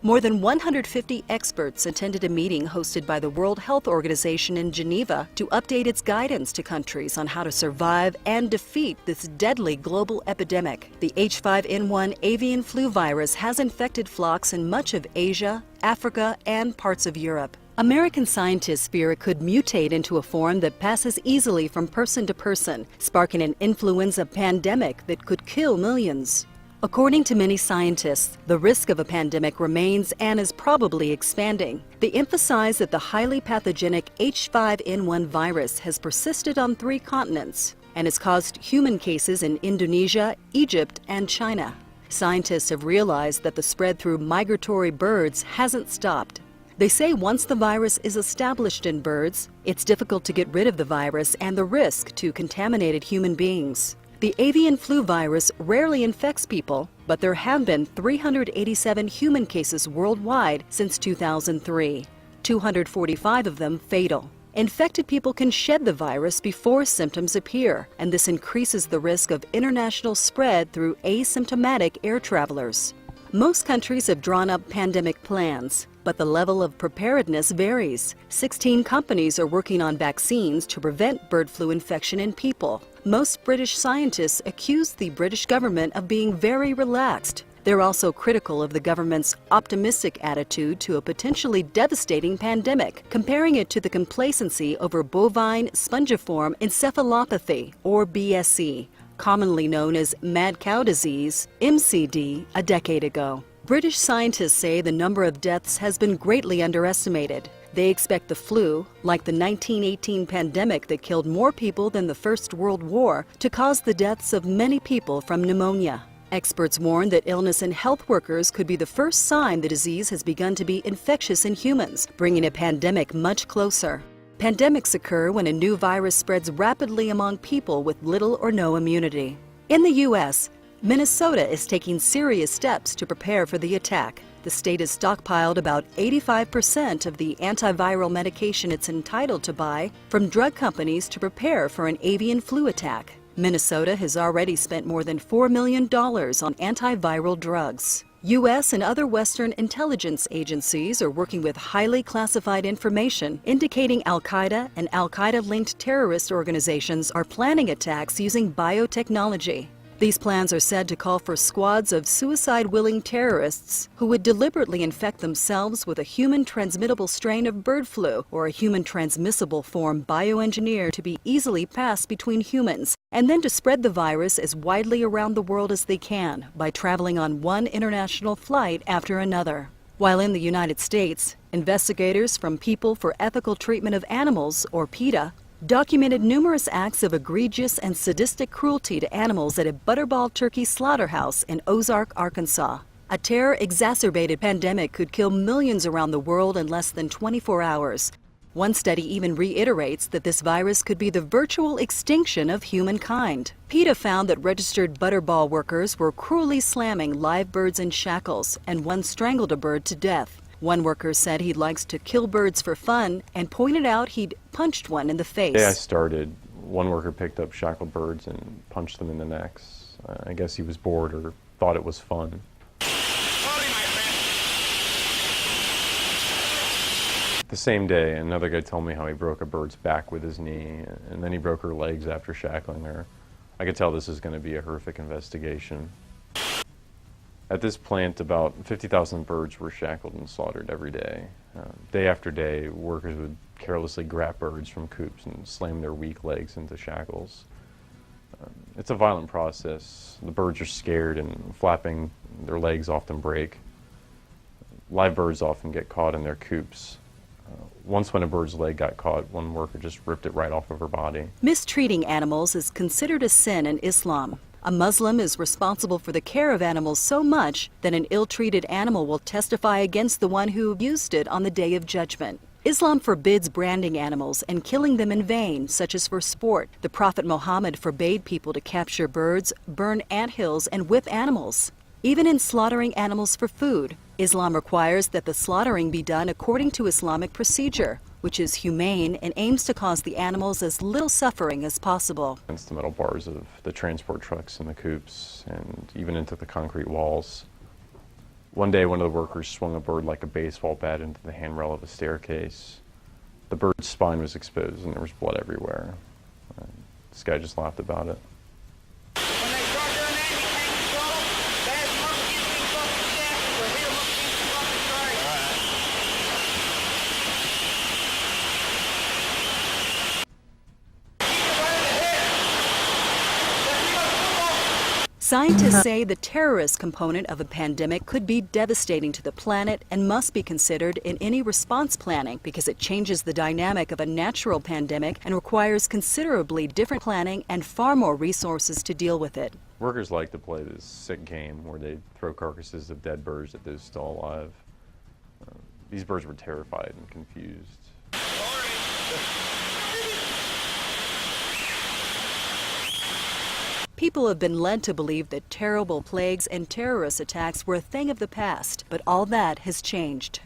More than 150 experts attended a meeting hosted by the World Health Organization in Geneva to update its guidance to countries on how to survive and defeat this deadly global epidemic. The H5N1 avian flu virus has infected flocks in much of Asia, Africa, and parts of Europe. American scientists fear it could mutate into a form that passes easily from person to person, sparking an influenza pandemic that could kill millions. According to many scientists, the risk of a pandemic remains and is probably expanding. They emphasize that the highly pathogenic H5N1 virus has persisted on 3 continents and has caused human cases in Indonesia, Egypt, and China. Scientists have realized that the spread through migratory birds hasn't stopped. They say once the virus is established in birds, it's difficult to get rid of the virus and the risk to contaminated human beings. The avian flu virus rarely infects people, but there have been 387 human cases worldwide since 2003, 245 of them fatal. Infected people can shed the virus before symptoms appear, and this increases the risk of international spread through asymptomatic air travelers. Most countries have drawn up pandemic plans, but the level of preparedness varies. 16 companies are working on vaccines to prevent bird flu infection in people. Most British scientists accuse the British government of being very relaxed. They're also critical of the government's optimistic attitude to a potentially devastating pandemic, comparing it to the complacency over bovine spongiform encephalopathy, or BSE, commonly known as mad cow disease, MCD, a decade ago. British scientists say the number of deaths has been greatly underestimated. They expect the flu, like the 1918 pandemic that killed more people than the First World War, to cause the deaths of many people from pneumonia. Experts warn that illness in health workers could be the first sign the disease has begun to be infectious in humans, bringing a pandemic much closer. Pandemics occur when a new virus spreads rapidly among people with little or no immunity. In the U.S., Minnesota is taking serious steps to prepare for the attack. The state has stockpiled about 85% of the antiviral medication it's entitled to buy from drug companies to prepare for an avian flu attack. Minnesota has already spent more than $4 million on antiviral drugs. U.S. and other Western intelligence agencies are working with highly classified information indicating Al-Qaeda and Al-Qaeda-linked terrorist organizations are planning attacks using biotechnology. These plans are said to call for squads of suicide-willing terrorists who would deliberately infect themselves with a human-transmittable strain of bird flu or a human-transmissible form bioengineered to be easily passed between humans, and then to spread the virus as widely around the world as they can by traveling on one international flight after another. While in the United States, investigators from People for Ethical Treatment of Animals, or PETA, documented numerous acts of egregious and sadistic cruelty to animals at a Butterball turkey slaughterhouse in Ozark, Arkansas. A terror-exacerbated pandemic could kill millions around the world in less than 24 hours. One study even reiterates that this virus could be the virtual extinction of humankind. PETA found that registered Butterball workers were cruelly slamming live birds in shackles, and one strangled a bird to death. One worker said he likes to kill birds for fun and pointed out he'd punched one in the face. The day I started, one worker picked up shackled birds and punched them in the necks. I guess he was bored or thought it was fun. The same day, another guy told me how he broke a bird's back with his knee, and then he broke her legs after shackling her. I could tell this is going to be a horrific investigation. At this plant, about 50,000 birds were shackled and slaughtered every day. Day after day, workers would carelessly grab birds from coops and slam their weak legs into shackles. It's a violent process. The birds are scared and flapping, their legs often break. Live birds often get caught in their coops. Once when a bird's leg got caught, one worker just ripped it right off of her body. Mistreating animals is considered a sin in Islam. A Muslim is responsible for the care of animals so much that an ill-treated animal will testify against the one who abused it on the Day of Judgment. Islam forbids branding animals and killing them in vain, such as for sport. The Prophet Muhammad forbade people to capture birds, burn anthills, and whip animals. Even in slaughtering animals for food, Islam requires that the slaughtering be done according to Islamic procedure, which is humane and aims to cause the animals as little suffering as possible. Against the metal bars of the transport trucks and the coops, and even into the concrete walls. One day, one of the workers swung a bird like a baseball bat into the handrail of a staircase. The bird's spine was exposed and there was blood everywhere. This guy just laughed about it. When they start doing that, you can't control them. Bad monkey gets me fucking shafted, or hit 'em up against the fucking tree. Scientists say the terrorist component of a pandemic could be devastating to the planet and must be considered in any response planning because it changes the dynamic of a natural pandemic and requires considerably different planning and far more resources to deal with it. Workers like to play this sick game where they throw carcasses of dead birds at those still alive. These birds were terrified and confused. People have been led to believe that terrible plagues and terrorist attacks were a thing of the past, but all that has changed.